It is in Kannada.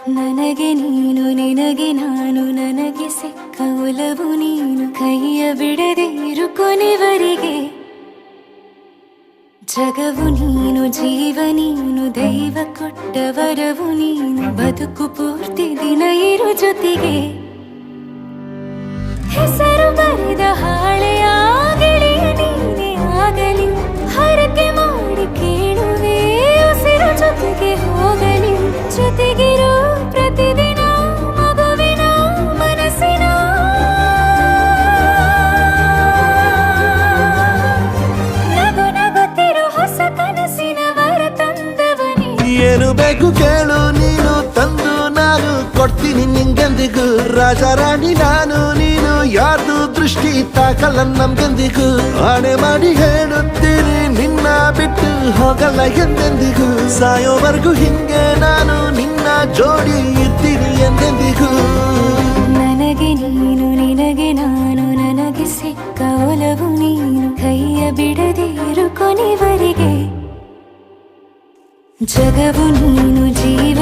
ನನಗೆ ನೀನು ನಿನಗೆ ನಾನು ನನಗೆ ಸಿಕ್ಕ ಒಲವು ನೀನು ಕೈಯ ಬಿಡದೆ ಇರು ಕೊನೆವರೆಗೆ ಜಗವು ನೀನು ಜೀವ ನೀನು ದೈವ ಕೊಟ್ಟ ವರವು ನೀನು ಬದುಕು ಪೂರ್ತಿ ದಿನ ಇರು ಜೊತೆಗೆ ಹೆಸರು ಬರೆದ ಹಾಳೆಯ ಗೆಳೆಯ ನೀನೇ ಆಗಲಿ ಹರಕೆ ಮಾಡಿ ಕೇಳುವೆ ಉಸಿರು ಜೊತೆಗೆ ಹೋಗಲಿ ಜೊತೆಗಿರೋ ಪ್ರತಿದಿನ ಮಗುವಿನ ಮನಸ್ಸಿನ ನಗು ನಗುತ್ತಿರೋ ಹೊಸ ಕನಸಿನ ವರ ತಂದವನೇ ಏನು ಬೇಕು ಕೇಳು ನೀನು ತಂದು ನಾನು ಕೊಡ್ತೀನಿ ನಿಂಗೆಂದಿಗೂ ರಾಜ ರಾಣಿ ನಾನು ನೀನು ಯಾರ್ದು ದೃಷ್ಟಿ ತಾಕಲ್ಲ ನಮ್ಗೆಂದಿಗೂ ಆಣೆ ಮಾಡಿ ಹೇಳುತ್ತೀನಿ ನಿನ್ನ ಬಿಟ್ಟು ಹೋಗಲ್ಲ ಎಂದೆಂದಿಗೂ ಸಾಯೋವರೆಗೂ ಹಿಂಗೆ ನಾನು ನಿನ್ನ ಜೋಡಿ ಇರ್ತೀನಿ ಎಂದೆಂದಿಗೂ ನನಗೆ ನೀನು ನಿನಗೆ ನಾನು ನನಗೆ ಸಿಕ್ಕ ಒಲವು ನೀನು ಕೈಯ ಬಿಡದೆ ಇರು ಕೊನೆವರೆಗೆ ಜಗವು ನೀನು ಜೀವ